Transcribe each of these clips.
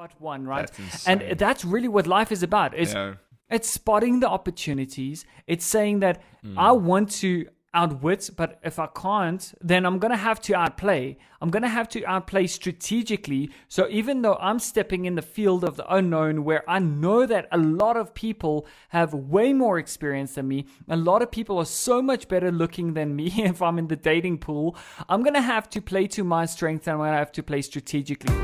spot one, right? That's insane. And that's really what life is about. It's spotting the opportunities. It's saying that I want to outwit, but if I can't, then I'm going to have to outplay. I'm going to have to outplay strategically. So even though I'm stepping in the field of the unknown, where I know that a lot of people have way more experience than me, a lot of people are so much better looking than me if I'm in the dating pool, I'm going to have to play to my strengths and I'm going to have to play strategically.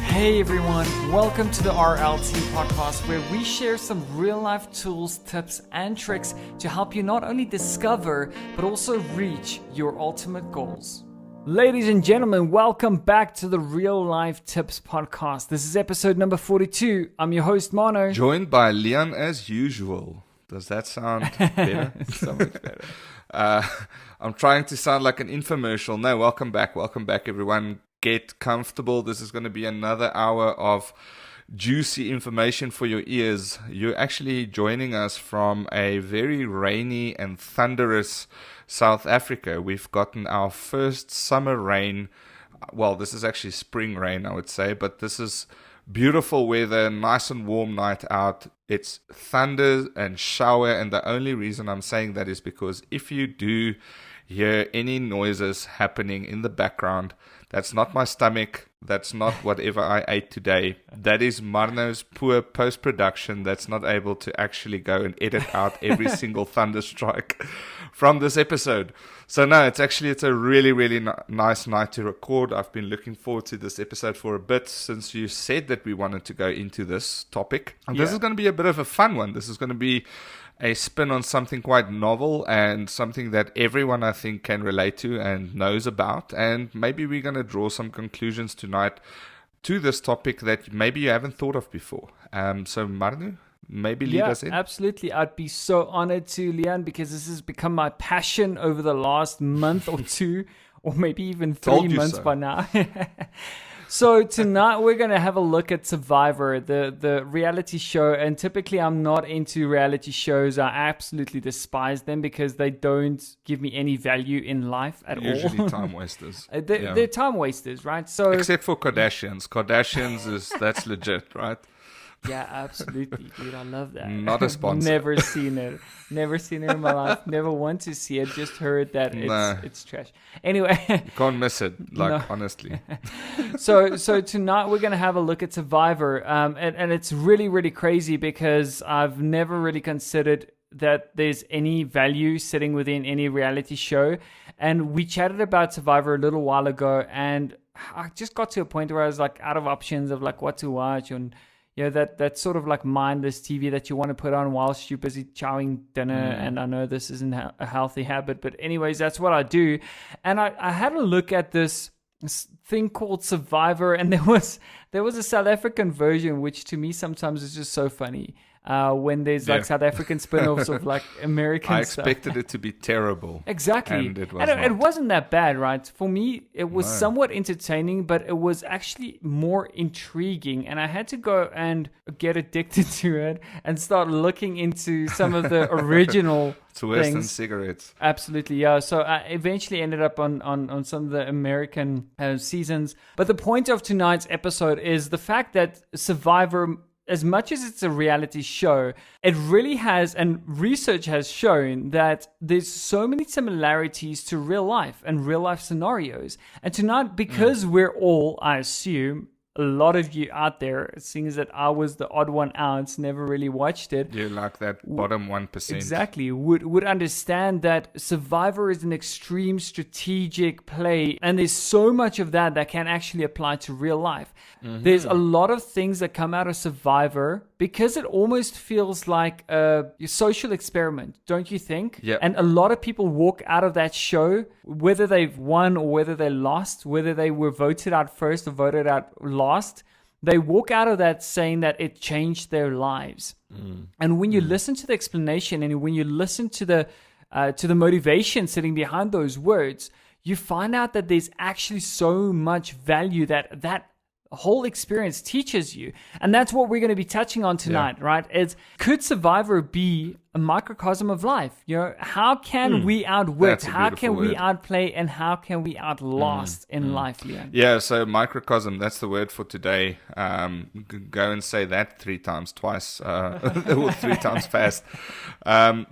Hey everyone, welcome to the RLT podcast, where we share some real life tools, tips and tricks to help you not only discover but also reach your ultimate goals. Ladies and gentlemen, welcome back to the Real Life Tips podcast. This is episode number 42. I'm your host Mano. Joined by Leon as usual. Does that sound better? So much better. I'm trying to sound like an infomercial. No, welcome back everyone. Get comfortable. This is going to be another hour of juicy information for your ears. You're actually joining us from a very rainy and thunderous South Africa. We've gotten our first summer rain. Well, this is actually spring rain, I would say, but this is beautiful weather, nice and warm night out. It's thunder and shower, and the only reason I'm saying that is because if you do hear any noises happening in the background, that's not my stomach. That's not whatever I ate today. That is Marno's poor post-production that's not able to actually go and edit out every single thunderstrike from this episode. So no, it's a really, really nice night to record. I've been looking forward to this episode for a bit since you said that we wanted to go into this topic. And This is going to be a bit of a fun one. This is going to be a spin on something quite novel and something that everyone, I think, can relate to and knows about. And maybe we're going to draw some conclusions tonight to this topic that maybe you haven't thought of before. So Marnu, maybe lead us in. Yeah, absolutely. I'd be so honored to, Leon, because this has become my passion over the last month or two, or maybe even 3 months by now. So tonight we're going to have a look at Survivor, the reality show. And typically I'm not into reality shows. I absolutely despise them because they don't give me any value in life at all. Usually time wasters. They're time wasters, right? So except for Kardashians. That's legit, right? Yeah, absolutely, dude. I love that. Not a sponsor. Never seen it in my life. Never want to see it. Just heard that it's trash. Anyway, you can't miss it. Honestly. So tonight we're gonna have a look at Survivor, and it's really, really crazy because I've never really considered that there's any value sitting within any reality show. And we chatted about Survivor a little while ago, and I just got to a point where I was like out of options of like what to watch and. You know, that sort of like mindless TV that you want to put on whilst you're busy chowing dinner. And I know this isn't a healthy habit, but anyways, that's what I do. And I had a look at this thing called Survivor, and there was a South African version, which to me sometimes is just so funny. When there's like South African spin-offs of like American stuff. I expected it to be terrible. Exactly. And it wasn't that bad, right? For me, it was somewhat entertaining, but it was actually more intriguing. And I had to go and get addicted to it and start looking into some of the original It's worse things. than cigarettes. Absolutely, yeah. So I eventually ended up on some of the American seasons. But the point of tonight's episode is the fact that Survivor, as much as it's a reality show, it really has, and research has shown that there's so many similarities to real life and real life scenarios. And tonight, because we're all, I assume, a lot of you out there, seeing as that I was the odd one out, never really watched it. You're like that bottom 1%. Exactly. Would understand that Survivor is an extreme strategic play, and there's so much of that can actually apply to real life. There's a lot of things that come out of Survivor because it almost feels like a social experiment, don't you think? Yeah. And a lot of people walk out of that show, whether they've won or whether they lost, whether they were voted out first or voted out last, they walk out of that saying that it changed their lives. And when you listen to the explanation and when you listen to the motivation sitting behind those words, you find out that there's actually so much value that whole experience teaches you. And that's what we're going to be touching on tonight, right? It's, could Survivor be a microcosm of life? You know, how can we outwit? How can we outplay? And how can we outlast in life, Leon? Yeah, so microcosm, that's the word for today. Go and say that twice, or 3 times fast.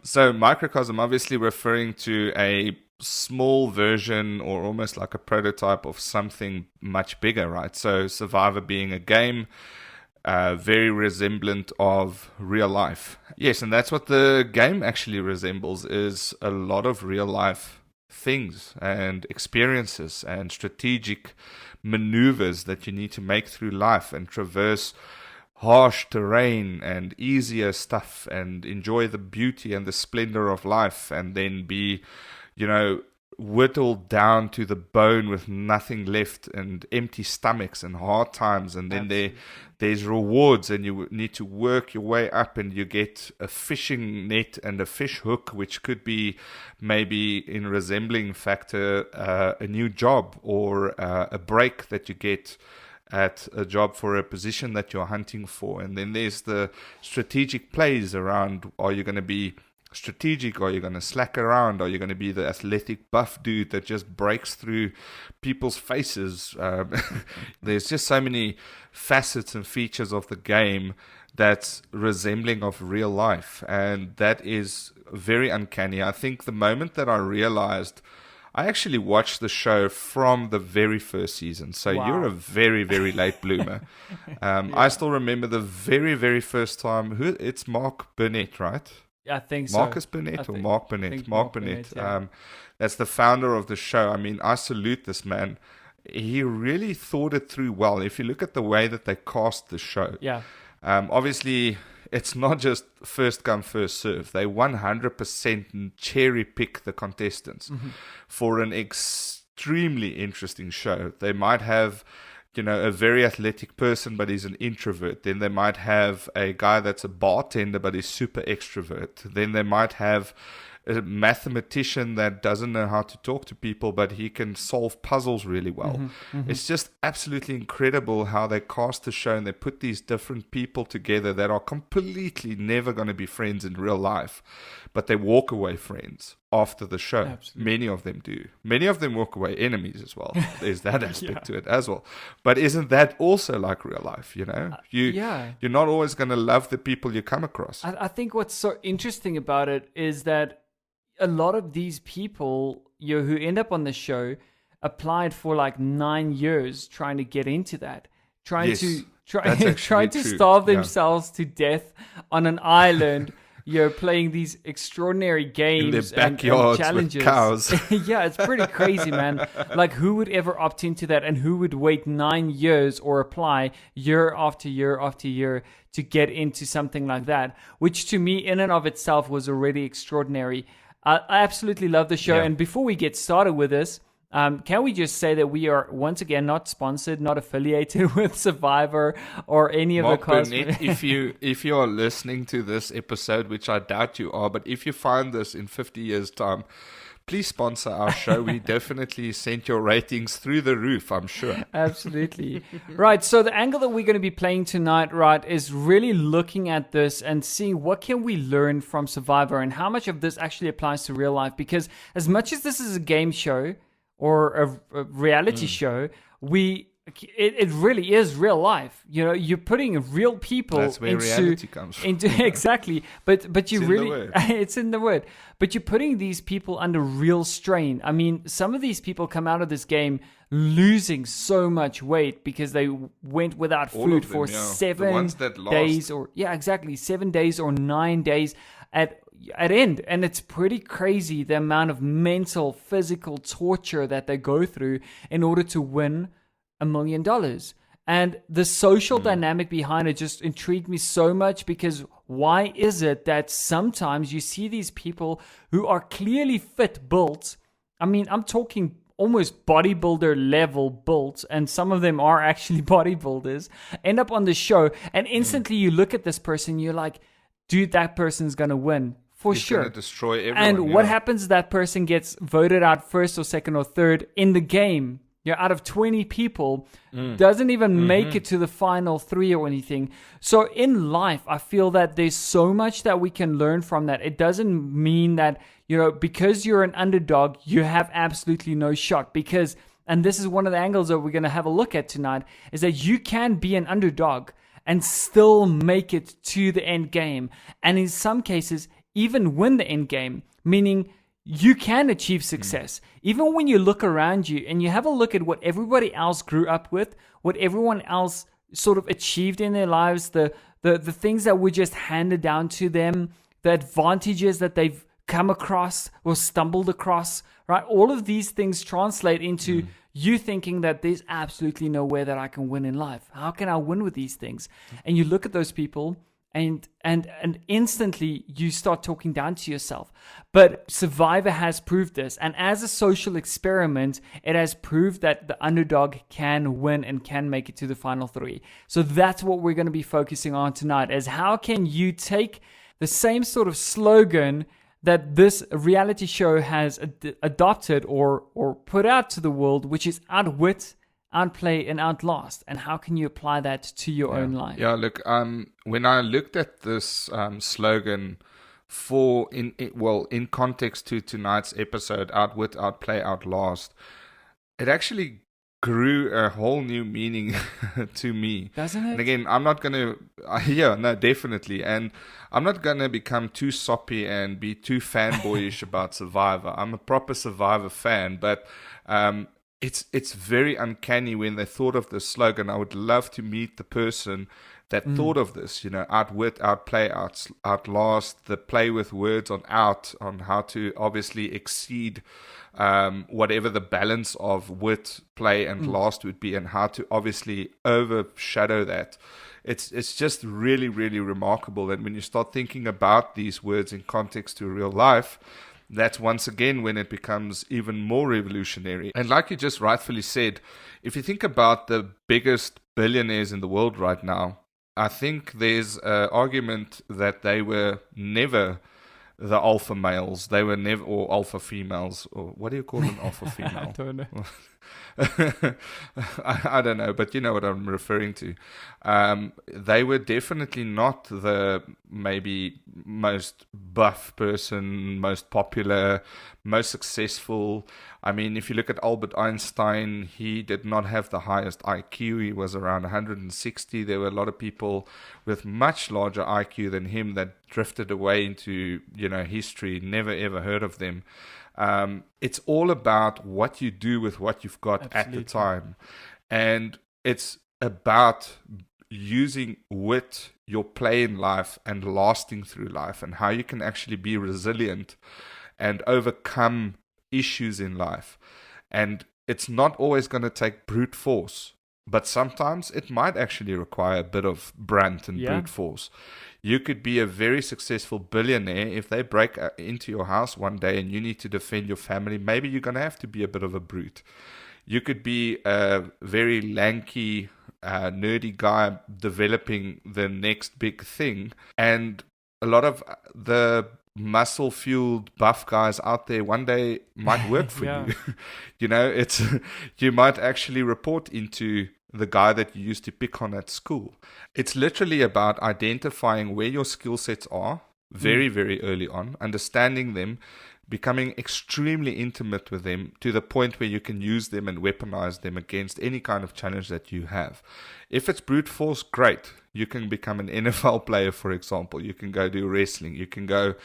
So microcosm, obviously referring to a small version or almost like a prototype of something much bigger, right? So Survivor being a game, very resemblant of real life. Yes, and that's what the game actually resembles, is a lot of real life things and experiences and strategic maneuvers that you need to make through life and traverse harsh terrain and easier stuff and enjoy the beauty and the splendor of life, and then be, you know, whittled down to the bone with nothing left and empty stomachs and hard times. And then there's rewards, and you need to work your way up, and you get a fishing net and a fish hook, which could be maybe in resembling factor a new job or a break that you get at a job for a position that you're hunting for. And then there's the strategic plays around, are you going to be strategic, or are you going to slack around, or are you going to be the athletic buff dude that just breaks through people's faces? There's just so many facets and features of the game that's resembling of real life, and that is very uncanny. I think the moment that I realized, I actually watched the show from the very first season. So you're a very, very late bloomer. I still remember the very, very first time. It's Mark Burnett, right? I think so. Marcus Burnett or Mark Burnett? Mark Burnett. That's the founder of the show. I mean, I salute this man. He really thought it through well. If you look at the way that they cast the show. Yeah. Obviously, it's not just first come, first serve. They 100% cherry pick the contestants for an extremely interesting show. They might have, you know, a very athletic person, but he's an introvert. Then they might have a guy that's a bartender, but he's super extrovert. Then they might have a mathematician that doesn't know how to talk to people, but he can solve puzzles really well. It's just absolutely incredible how they cast the show, and they put these different people together that are completely never going to be friends in real life, but they walk away friends after the show. Absolutely. Many of them do. Many of them walk away enemies as well. There's that aspect to it as well. But isn't that also like real life, you know? You're not always going to love the people you come across. I think what's so interesting about it is that a lot of these people who end up on the show applied for like 9 years trying to get into that, trying to starve themselves to death on an island. You're playing these extraordinary games in their backyards and challenges. With cows. Yeah, it's pretty crazy, man. Like, who would ever opt into that, and who would wait 9 years or apply year after year after year to get into something like that? Which to me, in and of itself, was already extraordinary. I absolutely love the show. And before we get started with this, can we just say that we are once again not sponsored, not affiliated with Survivor or any of the Burnett, if you are listening to this episode, which I doubt you are, but if you find this in 50 years' time, please sponsor our show. We definitely sent your ratings through the roof, I'm sure. Absolutely. Right, so the angle that we're going to be playing tonight, right, is really looking at this and seeing what can we learn from Survivor and how much of this actually applies to real life. Because as much as this is a game show or a reality show, it really is real life. You know, you're putting real people That's where reality comes from. Exactly. But you it's in the word. But you're putting these people under real strain. I mean, some of these people come out of this game losing so much weight because they went without food for 7 days or 7 days or 9 days at end. And it's pretty crazy the amount of mental, physical torture that they go through in order to win $1 million. And the social dynamic behind it just intrigued me so much, because why is it that sometimes you see these people who are clearly fit built? I mean, I'm talking almost bodybuilder level built, and some of them are actually bodybuilders, end up on the show, and instantly you look at this person, you're like, dude, that person's gonna win for He's sure. Gonna destroy everyone. And what happens? That person gets voted out first or second or third in the game. out of 20 people, doesn't even make it to the final 3 or anything. So in life, I feel that there's so much that we can learn from that. It doesn't mean that, because you're an underdog, you have absolutely no shot. Because, and this is one of the angles that we're going to have a look at tonight, is that you can be an underdog and still make it to the end game. And in some cases, even win the end game, meaning you can achieve success. Even when you look around you and you have a look at what everybody else grew up with, what everyone else sort of achieved in their lives, the things that were just handed down to them, the advantages that they've come across or stumbled across, right? All of these things translate into you thinking that there's absolutely no way that I can win in life. How can I win with these things? And you look at those people and instantly you start talking down to yourself. But Survivor has proved this. And as a social experiment, it has proved that the underdog can win and can make it to the final 3. So that's what we're going to be focusing on tonight, is how can you take the same sort of slogan that this reality show has adopted or put out to the world, which is Outwit, Outplay, and Outlast, and how can you apply that to your own life? Yeah, look, when I looked at this slogan in context to tonight's episode, Outwit, Outplay, Outlast, it actually grew a whole new meaning to me. Doesn't it? And again, I'm not going to, definitely. And I'm not going to become too soppy and be too fanboyish about Survivor. I'm a proper Survivor fan, but it's very uncanny when they thought of this slogan. I would love to meet the person that thought of this, outwit, outplay, outlast, the play with words on how to obviously exceed whatever the balance of wit, play, and last would be, and how to obviously overshadow that. It's just really, really remarkable. And when you start thinking about these words in context to real life, that's once again when it becomes even more revolutionary. And like you just rightfully said, if you think about the biggest billionaires in the world right now, I think there's an argument that they were never the alpha males. They were never, or alpha females, or what do you call an alpha female? I don't know. I don't know, but you know what I'm referring to. They were definitely not the maybe most buff person, most popular, most successful. I mean, if you look at Albert Einstein, he did not have the highest IQ. He was around 160. There were a lot of people with much larger IQ than him that drifted away into, history. Never ever heard of them. It's all about what you do with what you've got at the time. And it's about using wit, your play in life, and lasting through life, and how you can actually be resilient and overcome issues in life. And it's not always going to take brute force, but sometimes it might actually require a bit of brunt and brute force. You could be a very successful billionaire. If they break into your house one day and you need to defend your family, maybe you're going to have to be a bit of a brute. You could be a very lanky, nerdy guy developing the next big thing. And a lot of the muscle-fueled buff guys out there one day might work for you. You might actually report into the guy that you used to pick on at school. It's literally about identifying where your skill sets are very, very early on, understanding them, becoming extremely intimate with them to the point where you can use them and weaponize them against any kind of challenge that you have. If it's brute force, great. You can become an NFL player, for example. You can go do wrestling. You can go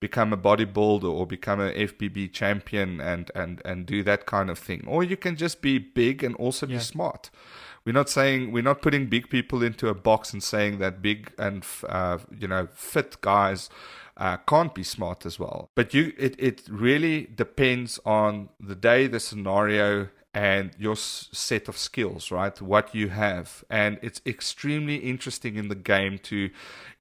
become a bodybuilder or become an FBB champion and do that kind of thing. Or you can just be big and also be smart. We're not putting big people into a box and saying that big and fit guys can't be smart as well. But it really depends on the day, the scenario, and your set of skills, right? What you have. And it's extremely interesting in the game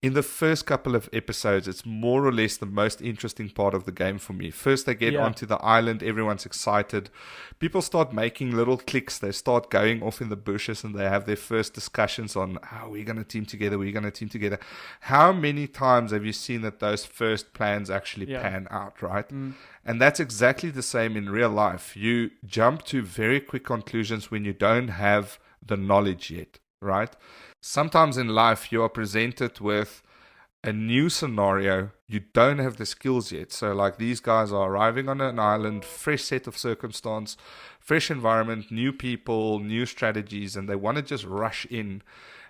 in the first couple of episodes, it's more or less the most interesting part of the game for me. First, they get onto the island, everyone's excited. People start making little cliques. They start going off in the bushes and they have their first discussions on how we're going to team together. How many times have you seen that those first plans actually pan out, right? And that's exactly the same in real life. You jump to very very quick conclusions when you don't have the knowledge yet, right? Sometimes in life you are presented with a new scenario, you don't have the skills yet. So like these guys are arriving on an island, fresh set of circumstance, fresh environment, new people, new strategies, and they want to just rush in.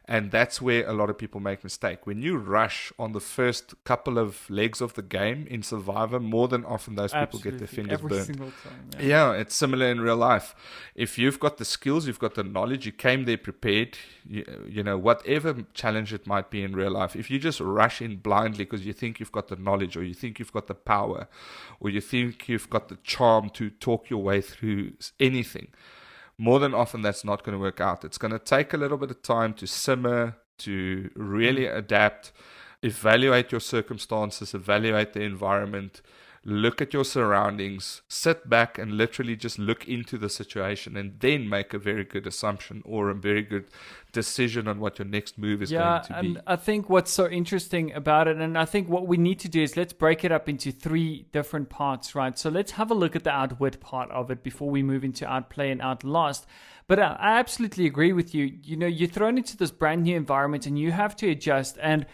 And that's where a lot of people make mistake. When you rush on the first couple of legs of the game in Survivor, more than often those people get their fingers every burnt. Single time, yeah, it's similar in real life. If you've got the skills, you've got the knowledge, you came there prepared, you know, whatever challenge it might be in real life, if you just rush in blindly because you think you've got the knowledge or you think you've got the power or you think you've got the charm to talk your way through anything, more than often that's not going to work out. It's going to take a little bit of time to simmer, to really adapt, evaluate your circumstances, evaluate the environment, look at your surroundings, sit back and literally just look into the situation and then make a very good assumption or a very good decision on what your next move is going to be. And I think what's so interesting about it, and I think what we need to do is let's break it up into 3 different parts, right? So let's have a look at the Outwit part of it before we move into Outplay and Outlast. But I absolutely agree with you. You know, you're thrown into this brand new environment and you have to adjust. And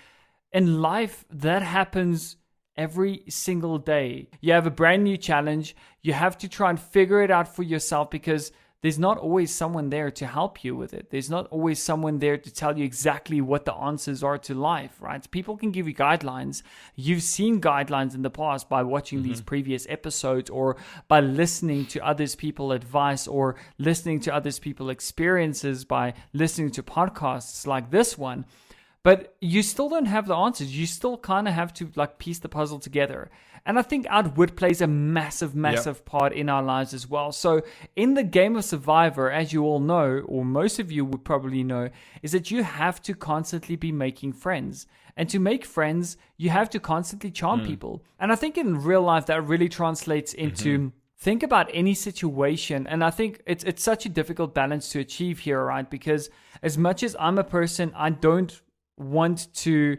in life, that happens every single day. You have a brand new challenge. You have to try and figure it out for yourself because there's not always someone there to help you with it. There's not always someone there to tell you exactly what the answers are to life, right? People can give you guidelines. You've seen guidelines in the past by watching these previous episodes or by listening to others people's advice or listening to others people's experiences by listening to podcasts like this one. But you still don't have the answers. You still kind of have to like piece the puzzle together. And I think Outwit plays a massive part in our lives as well. So in the game of Survivor, as you all know, or most of you would probably know, is that you have to constantly be making friends. And to make friends, you have to constantly charm people. And I think in real life, that really translates into think about any situation. And I think it's such a difficult balance to achieve here, right? Because as much as I'm a person, I don't want to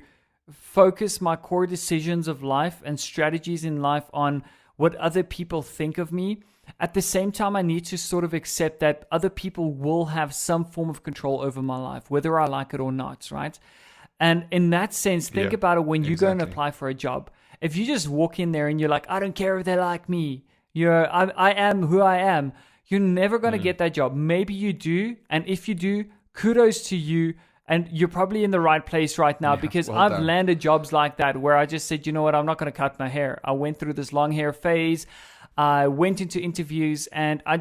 focus my core decisions of life and strategies in life on what other people think of me. At the same time, I need to sort of accept that other people will have some form of control over my life, whether I like it or not, right? And in that sense, think about it when you go and apply for a job. If you just walk in there and you're like, I don't care if they like me, you know, I am who I am, you're never going to get that job. Maybe you do. And if you do, kudos to you. And you're probably in the right place right now because I've landed jobs like that where I just said, you know what, I'm not going to cut my hair. I went through this long hair phase. I went into interviews and I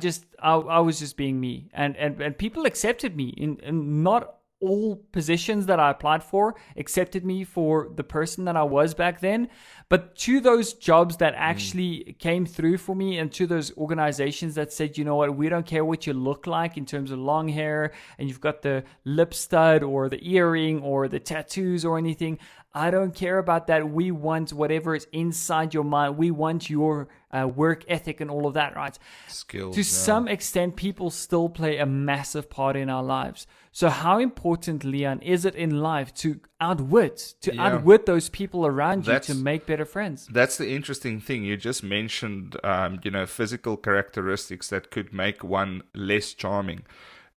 was just being me. And people accepted me in not all positions that I applied for accepted me for the person that I was back then. But to those jobs that actually came through for me and to those organizations that said, you know what, we don't care what you look like in terms of long hair and you've got the lip stud or the earring or the tattoos or anything. I don't care about that. We want whatever is inside your mind. We want your work ethic and all of that, right? Skills. To some extent, people still play a massive part in our lives. So how important, Leon, is it in life to outwit those people around you to make better friends? That's the interesting thing. You just mentioned, physical characteristics that could make one less charming.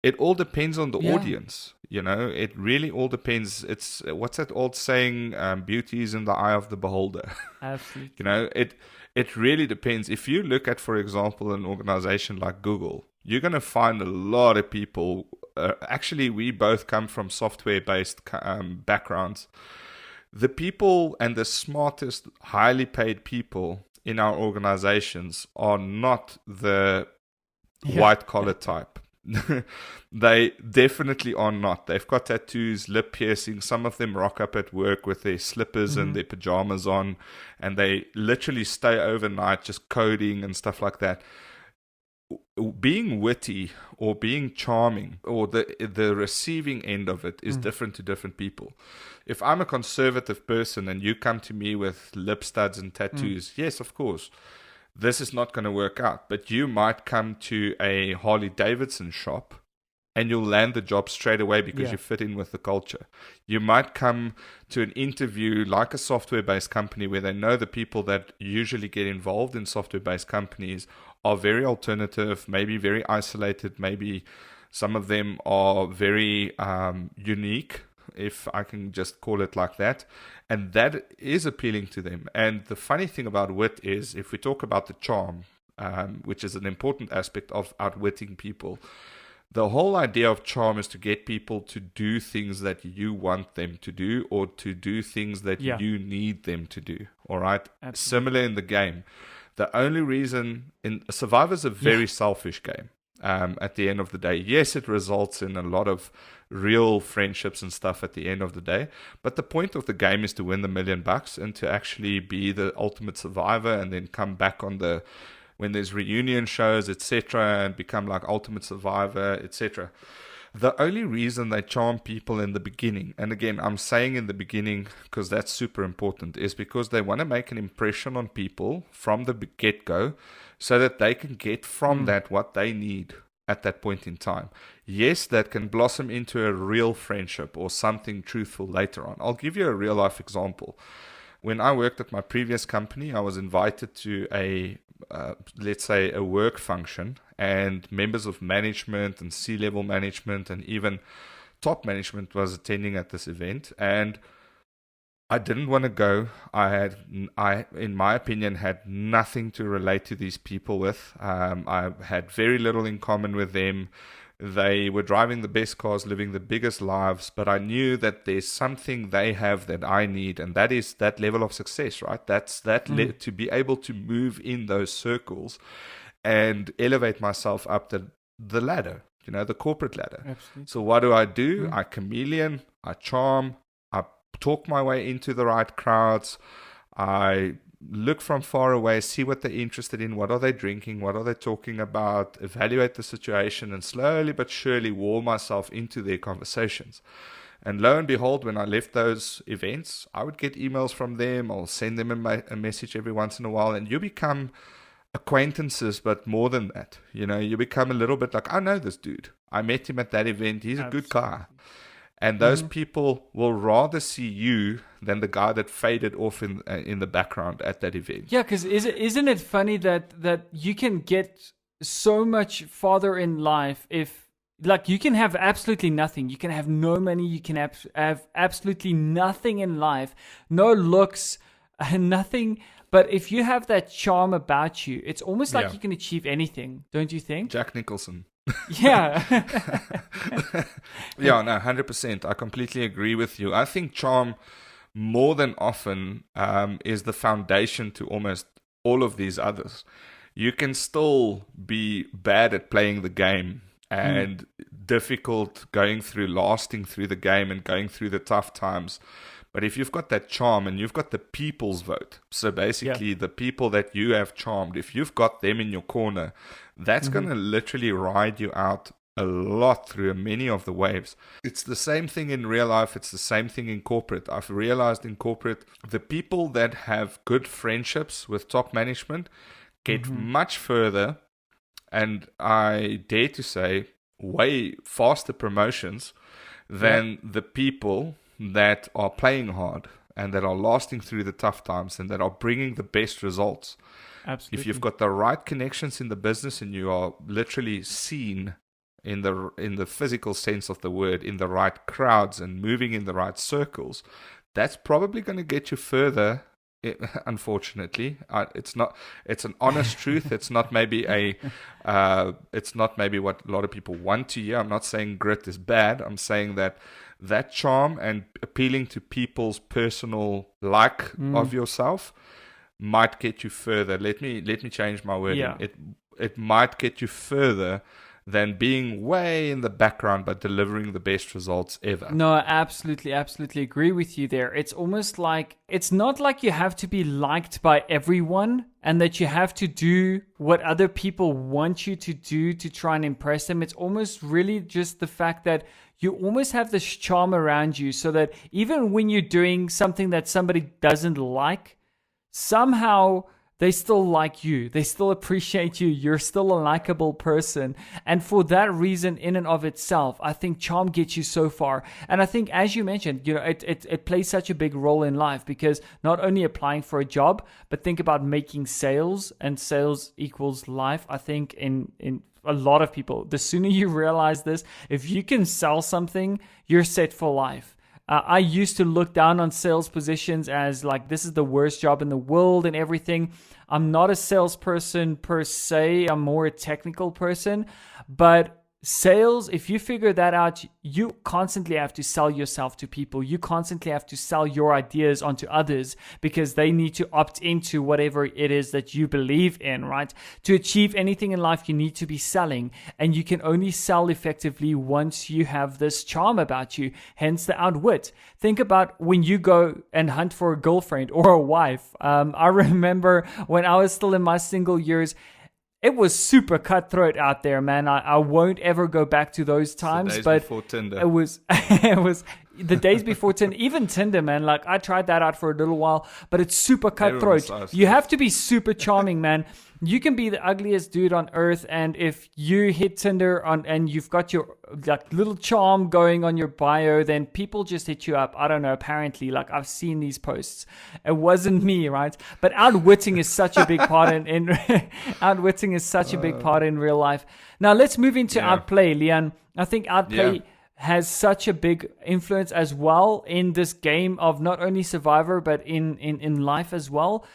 It all depends on the audience. You know, it really all depends. It's what's that old saying? Beauty is in the eye of the beholder. Absolutely. You know, it really depends. If you look at, for example, an organization like Google, you're going to find a lot of people. Actually, we both come from software-based backgrounds. The people and the smartest, highly paid people in our organizations are not the white-collar type. They definitely are not. They've got tattoos, lip piercing. Some of them rock up at work with their slippers and their pajamas on, and they literally stay overnight just coding and stuff like that. Being witty or being charming or the receiving end of it is different to different people. If I'm a conservative person and you come to me with lip studs and tattoos, yes, of course, this is not going to work out. But you might come to a Harley Davidson shop and you'll land the job straight away because you fit in with the culture. You might come to an interview like a software-based company where they know the people that usually get involved in software-based companies are very alternative, maybe very isolated, maybe some of them are very unique, if I can just call it like that. And that is appealing to them. And the funny thing about wit is, if we talk about the charm, which is an important aspect of outwitting people, the whole idea of charm is to get people to do things that you want them to do, or to do things that you need them to do. All right? Absolutely. Similar in the game. The only reason Survivor's a very selfish game. At the end of the day, yes, it results in a lot of real friendships and stuff at the end of the day, but the point of the game is to win the $1 million and to actually be the ultimate survivor, and then come back on when there's reunion shows, etc., and become like ultimate survivor, etc. The only reason they charm people in the beginning, and again, I'm saying in the beginning because that's super important, is because they want to make an impression on people from the get-go, so that they can get from that what they need at that point in time. Yes, that can blossom into a real friendship or something truthful later on. I'll give you a real life example. When I worked at my previous company, I was invited to let's say a work function, and members of management and C-level management and even top management was attending at this event, and I didn't want to go. I, in my opinion, had nothing to relate to these people with. I had very little in common with them. They were driving the best cars, living the biggest lives, but I knew that there's something they have that I need, and that is that level of success, right? That's to be able to move in those circles and elevate myself up the ladder, the corporate ladder. Absolutely. So what do? I chameleon, I charm, I talk my way into the right crowds. I look from far away, see what they're interested in, what are they drinking, what are they talking about, evaluate the situation, and slowly but surely wall myself into their conversations. And lo and behold, when I left those events, I would get emails from them. I'll send them a message every once in a while, and you become acquaintances, but more than that. You become a little bit like, I know this dude. I met him at that event. He's a good guy. And those people will rather see you than the guy that faded off in the background at that event. Yeah, because isn't it funny that you can get so much farther in life if, like, you can have absolutely nothing. You can have no money. You can have absolutely nothing in life. No looks, nothing. But if you have that charm about you, it's almost like you can achieve anything, don't you think? Jack Nicholson. Yeah. Yeah, no, 100%. I completely agree with you. I think charm more than often is the foundation to almost all of these others. You can still be bad at playing the game and difficult lasting through the game and going through the tough times. But if you've got that charm and you've got the people's vote, so basically the people that you have charmed, if you've got them in your corner, that's going to literally ride you out a lot through many of the waves. It's the same thing in real life. It's the same thing in corporate. I've realized in corporate, the people that have good friendships with top management get much further, and I dare to say way faster promotions than the people that are playing hard and that are lasting through the tough times and that are bringing the best results. Absolutely. If you've got the right connections in the business and you are literally seen in the physical sense of the word, in the right crowds and moving in the right circles, that's probably going to get you further. Unfortunately, it's an honest truth. It's not maybe it's not maybe what a lot of people want to hear. I'm not saying grit is bad. I'm saying that charm and appealing to people's personal of yourself might get you further. Let me change my wording. Yeah. It might get you further than being way in the background but delivering the best results ever. No, I absolutely agree with you there. It's almost like, it's not like you have to be liked by everyone and that you have to do what other people want you to do to try and impress them. It's almost really just the fact that you almost have this charm around you, so that even when you're doing something that somebody doesn't like, somehow they still like you. They still appreciate you. You're still a likable person. And for that reason, in and of itself, I think charm gets you so far. And I think, as you mentioned, it plays such a big role in life, because not only applying for a job, but think about making sales, and sales equals life. I think in a lot of people, the sooner you realize this, if you can sell something, you're set for life. I used to look down on sales positions as like, this is the worst job in the world and everything. I'm not a salesperson per se. I'm more a technical person. But sales, if you figure that out, you constantly have to sell yourself to people. You constantly have to sell your ideas onto others, because they need to opt into whatever it is that you believe in, right? To achieve anything in life, you need to be selling, and you can only sell effectively once you have this charm about you, hence the outwit. Think about when you go and hunt for a girlfriend or a wife. I remember when I was still in my single years, it was super cutthroat out there, man. I won't ever go back to those times. But before Tinder. It was the days before Tinder. Even Tinder, man. Like, I tried that out for a little while, but it's super cutthroat. You have to be super charming, man. You can be the ugliest dude on earth, and if you hit Tinder and you've got your like little charm going on your bio, then people just hit you up. I don't know, apparently, like, I've seen these posts. It wasn't me, right? But outwitting is such a big part in outwitting is such a big part in real life. Now let's move into Outplay, Leon. I think Outplay has such a big influence as well in this game of not only Survivor, but in life as well.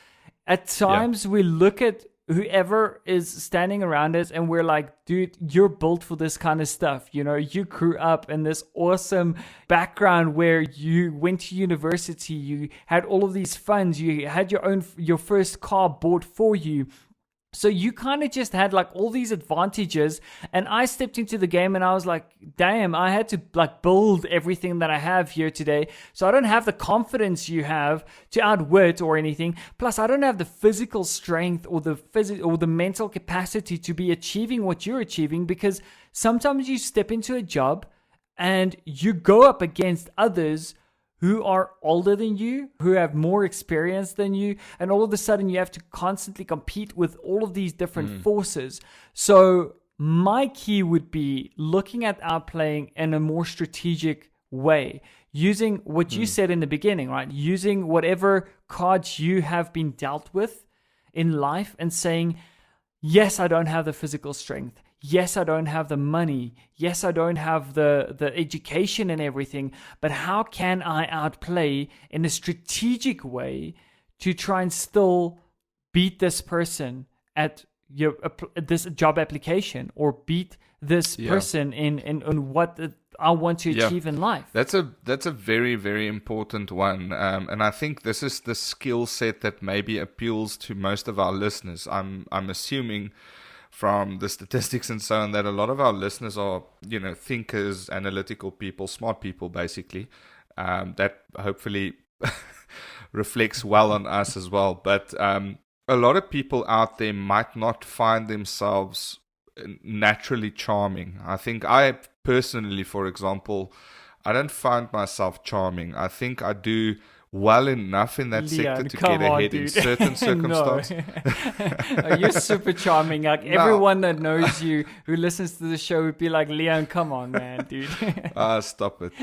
At times we look at whoever is standing around us and we're like, dude, you're built for this kind of stuff. You know, you grew up in this awesome background where you went to university, you had all of these funds, you had your first car bought for you. So you kind of just had like all these advantages, and I stepped into the game and I was like, damn, I had to like build everything that I have here today. So I don't have the confidence you have to outwit or anything. Plus I don't have the physical strength or the mental capacity to be achieving what you're achieving, because sometimes you step into a job and you go up against others who are older than you, who have more experience than you, and all of a sudden you have to constantly compete with all of these different forces. So my key would be looking at outplaying in a more strategic way, using what you said in the beginning, right? Using whatever cards you have been dealt with in life and saying, yes, I don't have the physical strength. Yes, I don't have the money. Yes, I don't have the education and everything. But how can I outplay in a strategic way to try and still beat this person at this job application, or beat this person in what I want to achieve in life? That's a very, very important one. And I think this is the skill set that maybe appeals to most of our listeners. I'm assuming from the statistics and so on that a lot of our listeners are, thinkers, analytical people, smart people, basically. That hopefully reflects well on us as well. But a lot of people out there might not find themselves naturally charming. I think I personally, for example, I don't find myself charming. I think I do well enough in that sector to get ahead in certain circumstances. You're super charming. Like everyone that knows you, who listens to the show, would be like, Leon, come on, man, dude. Stop it.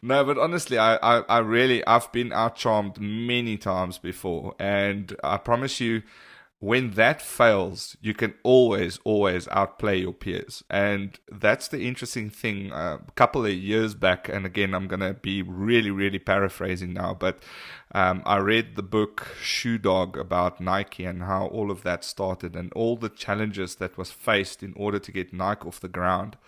No, but honestly, I've been out-charmed many times before, and I promise you, when that fails, you can always outplay your peers. And that's the interesting thing. A couple of years back, and again, I'm going to be really, really paraphrasing now, but I read the book Shoe Dog about Nike and how all of that started and all the challenges that was faced in order to get Nike off the ground,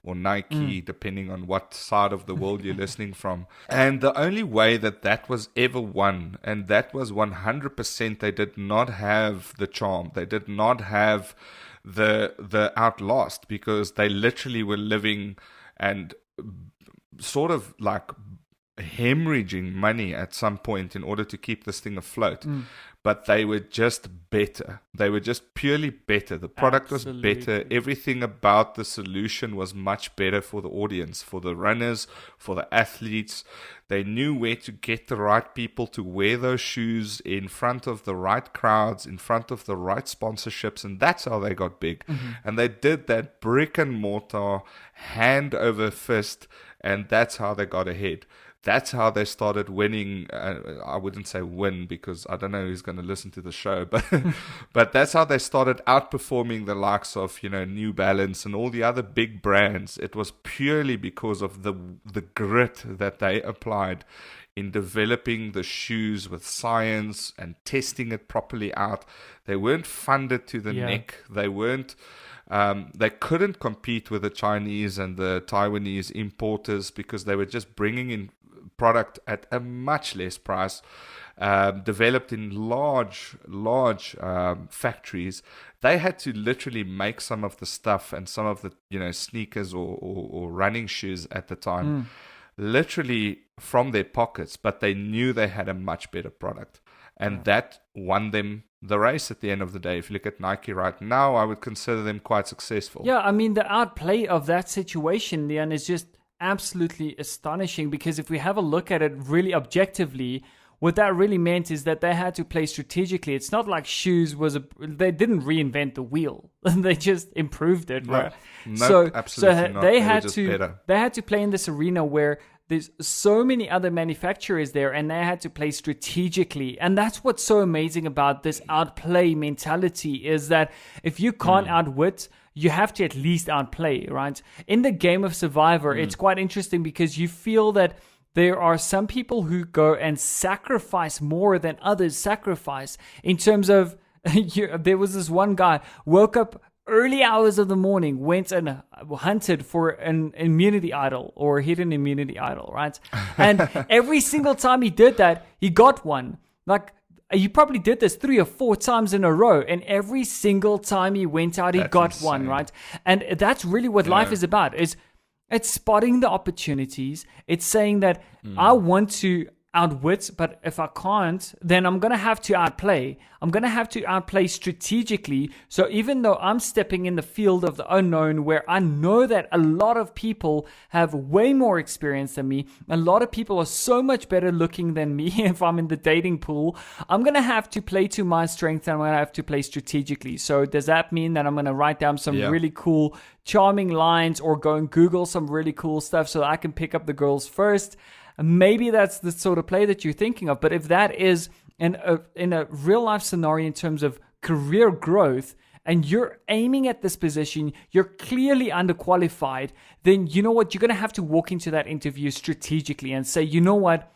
or Nike, depending on what side of the world you're listening from. And the only way that was ever won, and that was 100%, they did not have the charm. They did not have the Outlast, because they literally were living and sort of like hemorrhaging money at some point in order to keep this thing afloat. but they were just better. They were just purely better. The product was better. Everything about the solution was much better for the audience, for the runners, for the athletes. They knew where to get the right people to wear those shoes in front of the right crowds, in front of the right sponsorships, and that's how they got big. And they did that brick and mortar, hand over fist, and that's how they got ahead. That's how they started winning. I wouldn't say win because I don't know who's going to listen to the show, but but that's how they started outperforming the likes of, you know, New Balance and all the other big brands. It was purely because of the grit that they applied in developing the shoes with science and testing it properly out. They weren't funded to the neck. They weren't. They couldn't compete with the Chinese and the Taiwanese importers because they were just bringing in product at a much less price, developed in large factories. They had to literally make some of the stuff and some of the, you know, sneakers or running shoes at the time, literally from their pockets, but they knew they had a much better product. And that won them the race at the end of the day. If you look at Nike right now, I would consider them quite successful. Yeah, I mean, the outplay of that situation, Leon, is just absolutely astonishing, because if we have a look at it really objectively, what that really meant is that they had to play strategically. It's not like shoes they didn't reinvent the wheel. They just improved it, right? No, absolutely not. They had to play in this arena where there's so many other manufacturers there, and they had to play strategically. And that's what's so amazing about this outplay mentality, is that if you can't outwit, you have to at least outplay, right? In the game of Survivor, it's quite interesting because you feel that there are some people who go and sacrifice more than others sacrifice, in terms of, there was this one guy, woke up early hours of the morning, went and hunted for an immunity idol or hidden immunity idol, right? And every single time he did that, he got one. Like, he probably did this 3 or 4 times in a row, and every single time he went out, he got insane. One, right? And that's really what life is about. It's spotting the opportunities. It's saying that I want to outwit, but if I can't, then I'm going to have to outplay. I'm going to have to outplay strategically. So even though I'm stepping in the field of the unknown, where I know that a lot of people have way more experience than me, a lot of people are so much better looking than me if I'm in the dating pool, I'm going to have to play to my strength, and I'm going to have to play strategically. So does that mean that I'm going to write down some really cool, charming lines, or go and Google some really cool stuff so I can pick up the girls first? Maybe that's the sort of play that you're thinking of. But if that is in a real life scenario in terms of career growth, and you're aiming at this position, you're clearly underqualified, then you know what? You're going to have to walk into that interview strategically and say, you know what?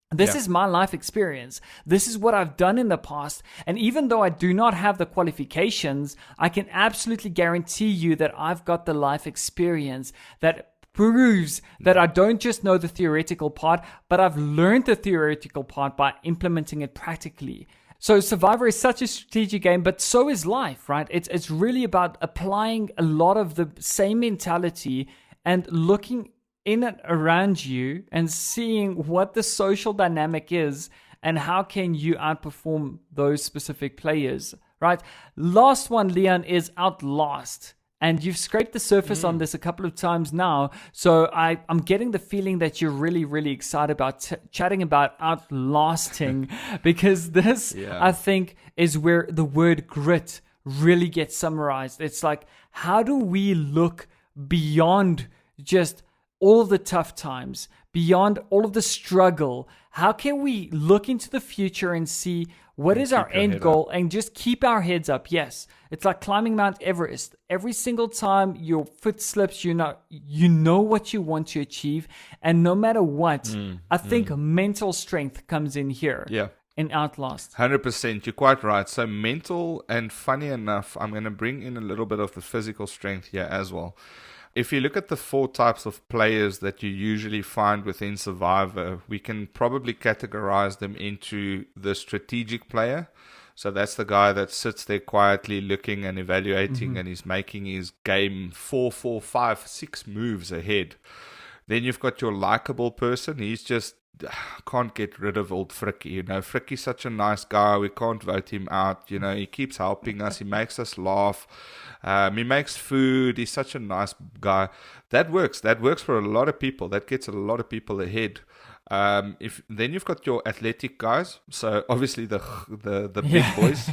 This is my life experience. This is what I've done in the past. And even though I do not have the qualifications, I can absolutely guarantee you that I've got the life experience that proves that I don't just know the theoretical part, but I've learned the theoretical part by implementing it practically. So Survivor is such a strategic game, but so is life, right? It's really about applying a lot of the same mentality and looking in and around you and seeing what the social dynamic is and how can you outperform those specific players, right? Last one, Leon, is Outlast. And you've scraped the surface on this a couple of times now. So I'm getting the feeling that you're really, really excited about chatting about outlasting, because this, I think, is where the word grit really gets summarized. It's like, how do we look beyond just all of the tough times, beyond all of the struggle? How can we look into the future and see what is our end goal and just keep our heads up? Yes, it's like climbing Mount Everest. Every single time your foot slips, you know what you want to achieve. And no matter what, I think mental strength comes in here. Yeah. In Outlast. 100%. You're quite right. So mental, and funny enough, I'm going to bring in a little bit of the physical strength here as well. If you look at the 4 types of players that you usually find within Survivor, we can probably categorize them into the strategic player. So that's the guy that sits there quietly looking and evaluating, and he's making his game 4, 5, 6 moves ahead. Then you've got your likable person. He's just can't get rid of old Frikkie. You know, Frikkie's such a nice guy. We can't vote him out. You know, he keeps helping us. He makes us laugh. He makes food. He's such a nice guy. That works. That works for a lot of people. That gets a lot of people ahead. If then you've got your athletic guys. So obviously the big boys,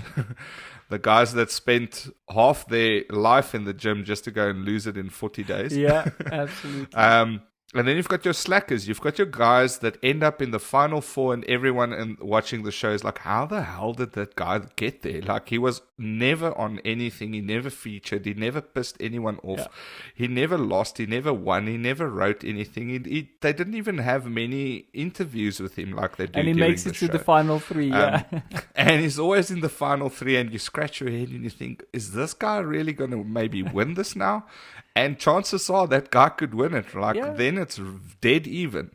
the guys that spent half their life in the gym just to go and lose it in 40 days. Yeah, absolutely. And then you've got your slackers. You've got your guys that end up in the final four, and everyone watching the show is like, how the hell did that guy get there? Like, he was never on anything. He never featured. He never pissed anyone off. Yeah. He never lost. He never won. He never wrote anything. They didn't even have many interviews with him like they do. And he makes it to the final three, yeah. And he's always in the final three, and you scratch your head and you think, is this guy really going to maybe win this now? And chances are that guy could win it. Then it's dead even,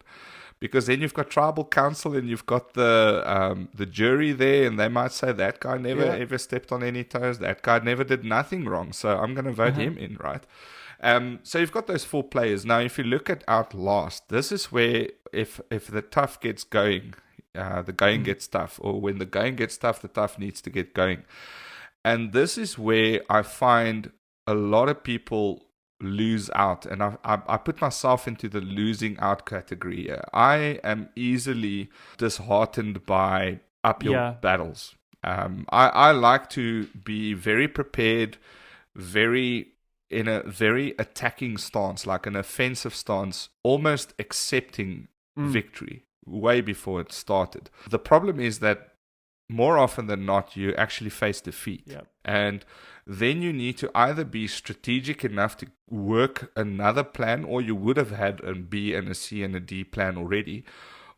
because then you've got tribal council and you've got the jury there, and they might say that guy never ever stepped on any toes. That guy never did nothing wrong, so I'm going to vote him in, right? So you've got those four players. Now, if you look at Outlast, this is where if the tough gets going, the going gets tough, or when the going gets tough, the tough needs to get going. And this is where I find a lot of people lose out, and I put myself into the losing out category here. I am easily disheartened by uphill battles. I like to be very prepared, in a very attacking stance, like an offensive stance, almost accepting victory way before it started. The problem is that more often than not, you actually face defeat. And then you need to either be strategic enough to work another plan, or you would have had a B and a C and a D plan already.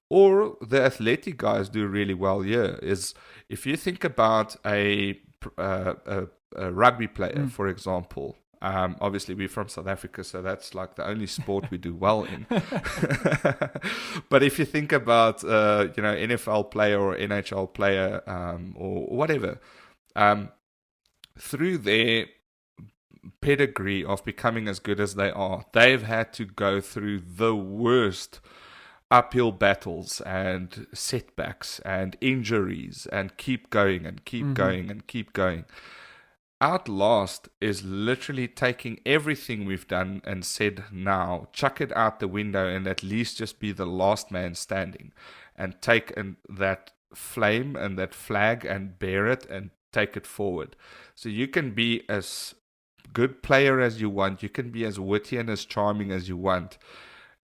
Or the athletic guys do really well here. Is if you think about a rugby player, for example. Obviously, we're from South Africa, so that's like the only sport we do well in. But if you think about, NFL player or NHL player or whatever, through their pedigree of becoming as good as they are, they've had to go through the worst uphill battles and setbacks and injuries and keep going and keep going and keep going. Outlast is literally taking everything we've done and said, now chuck it out the window and at least just be the last man standing, and take that flame and that flag and bear it and take it forward. So you can be as good player as you want, you can be as witty and as charming as you want.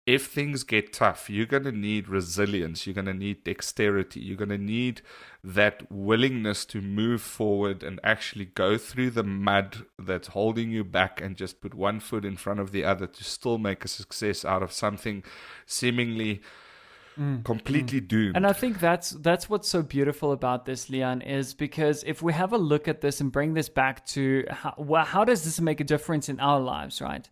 If things get tough, you're going to need resilience, you're going to need dexterity, you're going to need that willingness to move forward and actually go through the mud that's holding you back and just put one foot in front of the other to still make a success out of something seemingly completely doomed. And I think that's what's so beautiful about this, Leon, is because if we have a look at this and bring this back to how does this make a difference in our lives, right?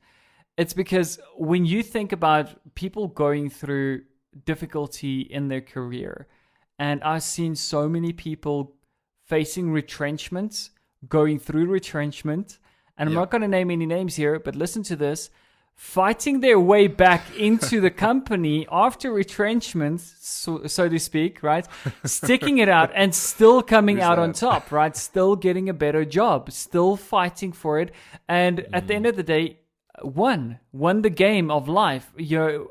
It's because when you think about people going through difficulty in their career, and I've seen so many people facing retrenchments, going through retrenchment, and I'm not going to name any names here, but listen to this, fighting their way back into the company after retrenchment, so to speak, right? Sticking it out and still coming out on top, right? Still getting a better job, still fighting for it. And at the end of the day, won the game of life,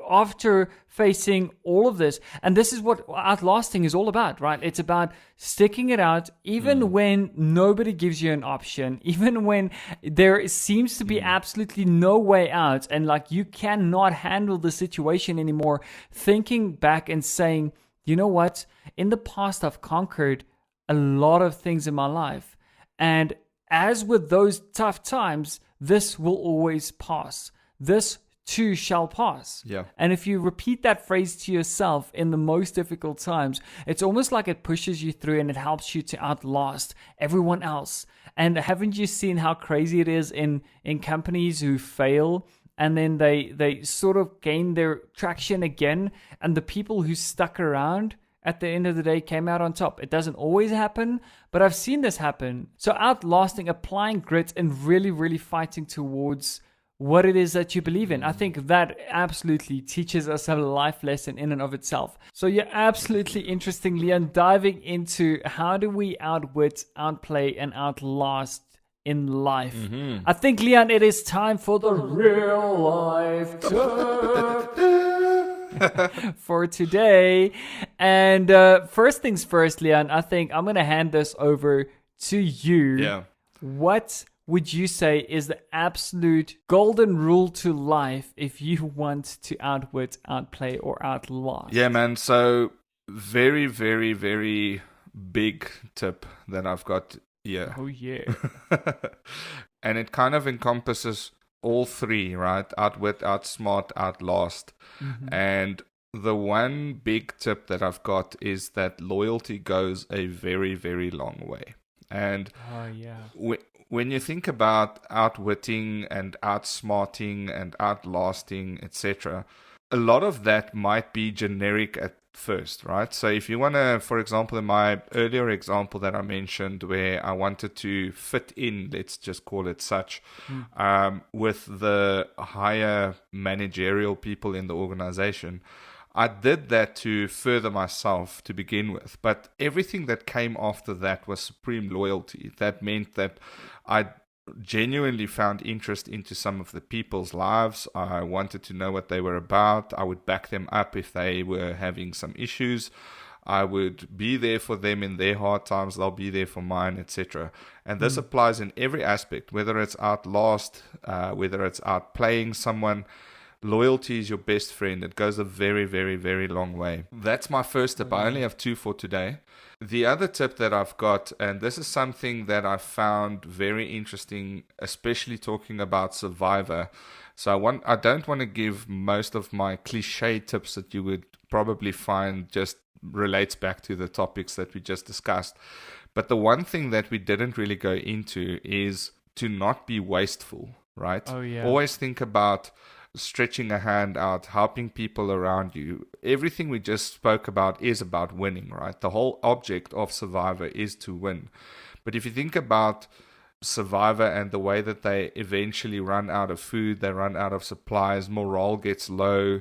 after facing all of this. And this is what Outlasting is all about, right? It's about sticking it out even when nobody gives you an option, even when there seems to be absolutely no way out, and like you cannot handle the situation anymore. Thinking back and saying, you know what, in the past I've conquered a lot of things in my life, and as with those tough times, this will always pass. This too shall pass. Yeah. And if you repeat that phrase to yourself in the most difficult times, it's almost like it pushes you through and it helps you to outlast everyone else. And haven't you seen how crazy it is in companies who fail and then they sort of gain their traction again, and the people who stuck around at the end of the day came out on top? It doesn't always happen, but I've seen this happen. So outlasting, applying grit, and really, really fighting towards what it is that you believe in. I think that absolutely teaches us a life lesson in and of itself. So you're absolutely interesting, Leon, diving into how do we outwit, outplay, and outlast in life. I think, Leon, it is time for the real life tip for today. And first things first, Leon, I think I'm going to hand this over to you. Yeah. What would you say is the absolute golden rule to life if you want to outwit, outplay, or outlast? Yeah, man. So very, very, very big tip that I've got here. Oh, yeah. And it kind of encompasses all three, right? Outwit, outsmart, outlast. And the one big tip that I've got is that loyalty goes a very, very long way. And when you think about outwitting and outsmarting and outlasting, etc., a lot of that might be generic at first, right? So if you want to, for example, in my earlier example that I mentioned where I wanted to fit in, let's just call it such, with the higher managerial people in the organization, I did that to further myself to begin with, but everything that came after that was supreme loyalty. That meant that I genuinely found interest into some of the people's lives. I wanted to know what they were about. I would back them up if they were having some issues. I would be there for them in their hard times. They'll be there for mine, etc. And this applies in every aspect, whether it's outlast, whether it's outplaying someone. Loyalty is your best friend. It goes a very, very, very long way. That's my first tip. I only have two for today. The other tip that I've got, and this is something that I found very interesting, especially talking about Survivor. So I don't want to give most of my cliche tips that you would probably find just relates back to the topics that we just discussed. But the one thing that we didn't really go into is to not be wasteful, right? Oh, yeah. Always think about stretching a hand out, helping people around you. Everything we just spoke about is about winning, right? The whole object of Survivor is to win. But if you think about Survivor and the way that they eventually run out of food, they run out of supplies, morale gets low,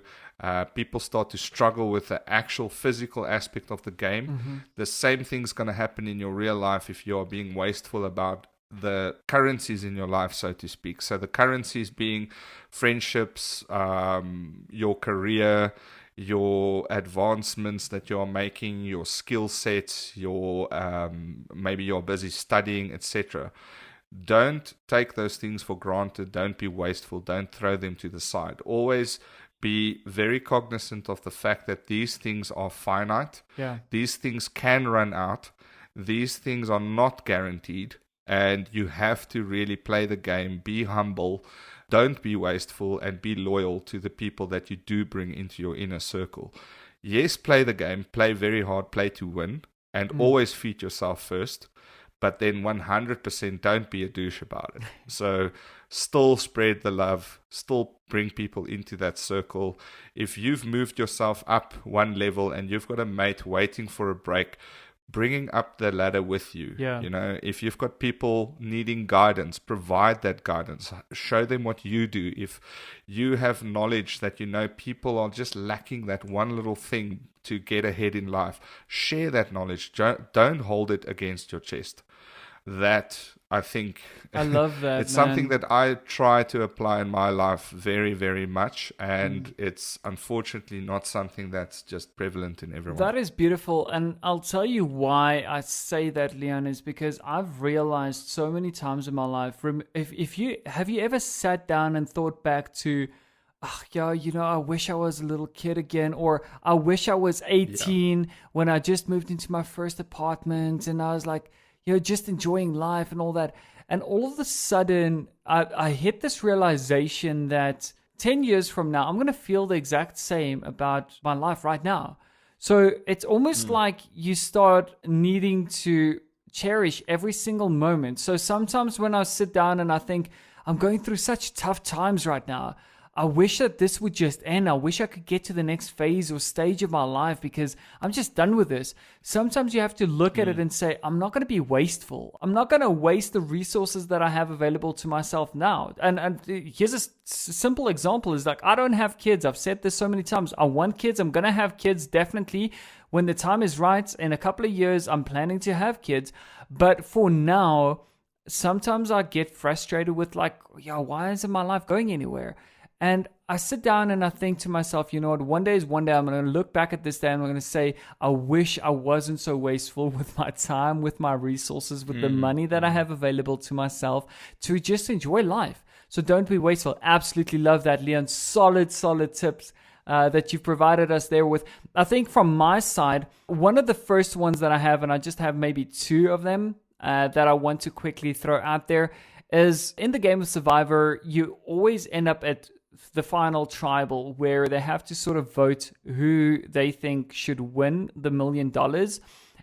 people start to struggle with the actual physical aspect of the game. The same thing's going to happen in your real life if you are being wasteful about the currencies in your life, so to speak. So the currencies being friendships, your career, your advancements that you are making, your skill sets, your maybe you're busy studying, etc. Don't take those things for granted. Don't be wasteful. Don't throw them to the side. Always be very cognizant of the fact that these things are finite. These things can run out. These things are not guaranteed. And you have to really play the game, be humble, don't be wasteful, and be loyal to the people that you do bring into your inner circle. Yes, play the game, play very hard, play to win, and always feed yourself first. But then 100% don't be a douche about it. So still spread the love, still bring people into that circle. If you've moved yourself up one level and you've got a mate waiting for a break, bringing up the ladder with you. You know, if you've got people needing guidance, provide that guidance. Show them what you do. If you have knowledge that you know people are just lacking that one little thing to get ahead in life, share that knowledge. Don't hold it against your chest. That, I think, I love that. It's something that I try to apply in my life very, very much, and it's unfortunately not something that's just prevalent in everyone. That is beautiful, and I'll tell you why I say that, Leon, is because I've realized so many times in my life, if you ever sat down and thought back to, I wish I was a little kid again, or I wish I was 18 when I just moved into my first apartment, and I was like, just enjoying life and all that. And all of a sudden, I hit this realization that 10 years from now, I'm going to feel the exact same about my life right now. So it's almost like you start needing to cherish every single moment. So sometimes when I sit down and I think, I'm going through such tough times right now, I wish that this would just end. I wish I could get to the next phase or stage of my life because I'm just done with this. Sometimes you have to look at it and say, I'm not going to be wasteful. I'm not going to waste the resources that I have available to myself now. And here's a simple example is like, I don't have kids. I've said this so many times. I want kids. I'm going to have kids definitely when the time is right. In a couple of years, I'm planning to have kids. But for now, sometimes I get frustrated with like, why isn't my life going anywhere? And I sit down and I think to myself, you know what, one day is one day. I'm going to look back at this day and I'm going to say, I wish I wasn't so wasteful with my time, with my resources, with the money that I have available to myself to just enjoy life. So don't be wasteful. Absolutely love that, Leon. Solid tips that you've provided us there with. I think from my side, one of the first ones that I have, and I just have maybe two of them that I want to quickly throw out there, is in the game of Survivor, you always end up at the final tribal where they have to sort of vote who they think should win the $1 million.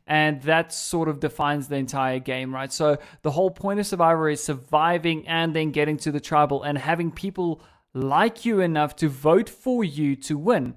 And that sort of defines the entire game, right? So the whole point of Survivor is surviving and then getting to the tribal and having people like you enough to vote for you to win.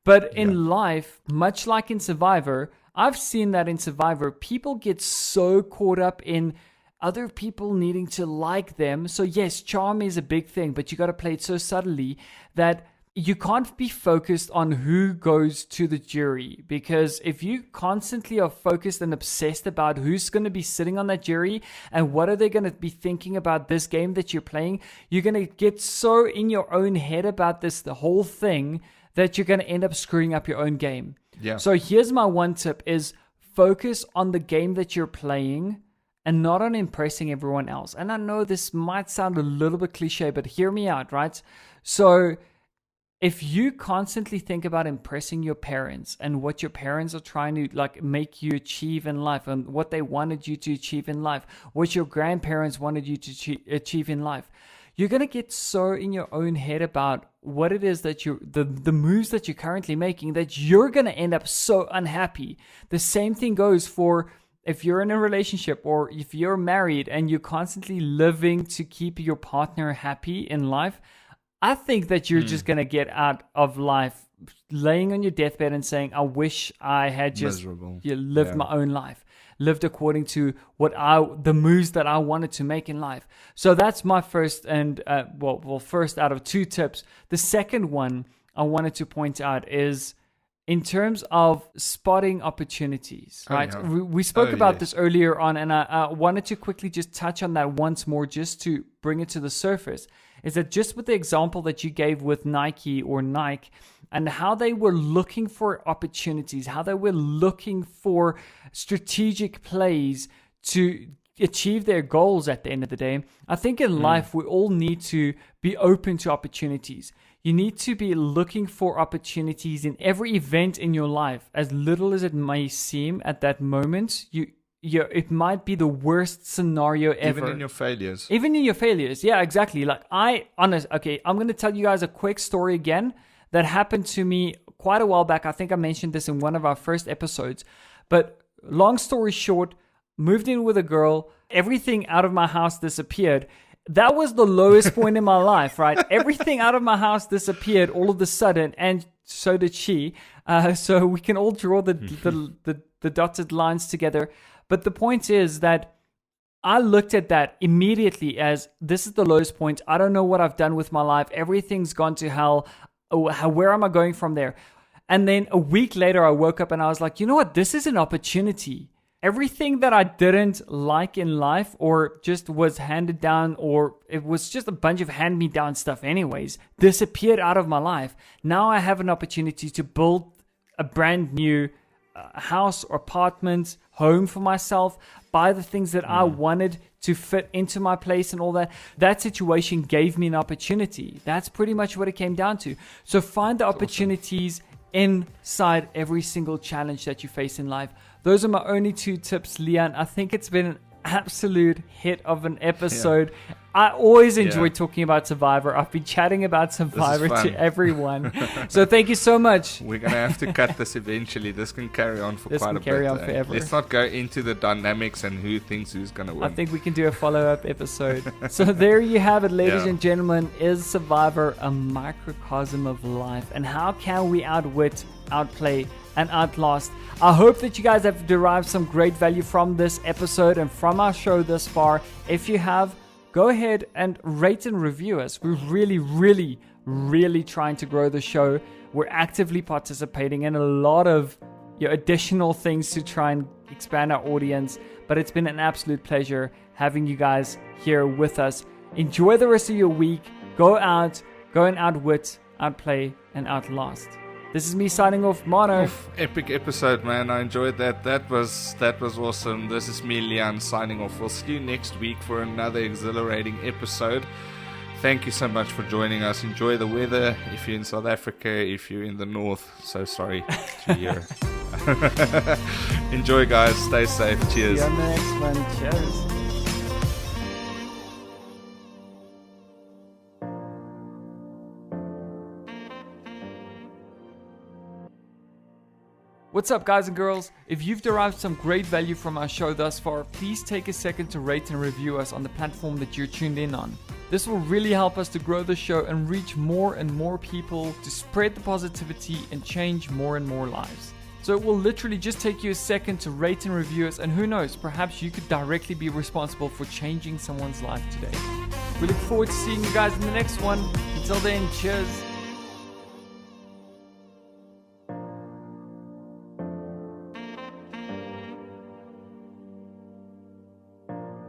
But in life, much like in Survivor, I've seen that in Survivor, people get so caught up in other people needing to like them. So yes, charm is a big thing, but you got to play it so subtly that you can't be focused on who goes to the jury, because if you constantly are focused and obsessed about who's going to be sitting on that jury and what are they going to be thinking about this game that you're playing, you're going to get so in your own head about the whole thing, that you're going to end up screwing up your own game. Yeah. So here's my one tip is focus on the game that you're playing and not on impressing everyone else. And I know this might sound a little bit cliche, but hear me out, right? So if you constantly think about impressing your parents and what your parents are trying to like make you achieve in life and what they wanted you to achieve in life, what your grandparents wanted you to achieve in life, you're going to get so in your own head about what it is that the moves that you're currently making that you're going to end up so unhappy. The same thing goes for if you're in a relationship or if you're married and you're constantly living to keep your partner happy in life. I think that you're just going to get out of life laying on your deathbed and saying, I wish I had just lived my own life, lived according to the moves that I wanted to make in life. So that's my first and, first out of two tips. The second one I wanted to point out is in terms of spotting opportunities, right? We spoke about this earlier on, and I wanted to quickly just touch on that once more just to bring it to the surface. Is that just with the example that you gave with Nike and how they were looking for opportunities, how they were looking for strategic plays to achieve their goals at the end of the day. I think in life, we all need to be open to opportunities. You need to be looking for opportunities in every event in your life, as little as it may seem at that moment. It might be the worst scenario ever. Even in your failures. Yeah, exactly. Like I'm going to tell you guys a quick story again that happened to me quite a while back. I think I mentioned this in one of our first episodes. But long story short, moved in with a girl. Everything out of my house disappeared. That was the lowest point in my life, right? Everything out of my house disappeared all of a sudden, and so did she. So we can all draw the dotted lines together. But the point is that I looked at that immediately as this is the lowest point. I don't know what I've done with my life. Everything's gone to hell. Where am I going from there? And then a week later, I woke up and I was like, you know what? This is an opportunity. Everything that I didn't like in life or just was handed down or it was just a bunch of hand-me-down stuff anyways, disappeared out of my life. Now I have an opportunity to build a brand new house or apartment, home for myself, buy the things that I wanted to fit into my place and all that. That situation gave me an opportunity. That's pretty much what it came down to. So find the opportunities inside every single challenge that you face in life. Those are my only two tips, Leon. I think it's been an absolute hit of an episode. I always enjoy talking about Survivor. I've been chatting about Survivor to everyone. So thank you so much. We're going to have to cut this eventually. This can carry on for quite a bit. Carry on forever. Let's not go into the dynamics and who thinks who's going to win. I think we can do a follow-up episode. So there you have it, ladies and gentlemen. Is Survivor a microcosm of life? And how can we outwit, outplay, and outlast? I hope that you guys have derived some great value from this episode and from our show thus far. If you have, go ahead and rate and review us. We're really, really, really trying to grow the show. We're actively participating in a lot of additional things to try and expand our audience. But it's been an absolute pleasure having you guys here with us. Enjoy the rest of your week. Go out, go and outwit, outplay, and outlast. This is me signing off, Mono. Epic episode, man. I enjoyed that. That was awesome. This is me, Leon, signing off. We'll see you next week for another exhilarating episode. Thank you so much for joining us. Enjoy the weather if you're in South Africa, if you're in the north. So sorry to hear. Enjoy, guys. Stay safe. Cheers. See you on the next one. Cheers. What's up, guys and girls? If you've derived some great value from our show thus far, please take a second to rate and review us on the platform that you're tuned in on. This will really help us to grow the show and reach more and more people, to spread the positivity and change more and more lives. So it will literally just take you a second to rate and review us, and who knows, perhaps you could directly be responsible for changing someone's life today. We look forward to seeing you guys in the next one. Until then, cheers.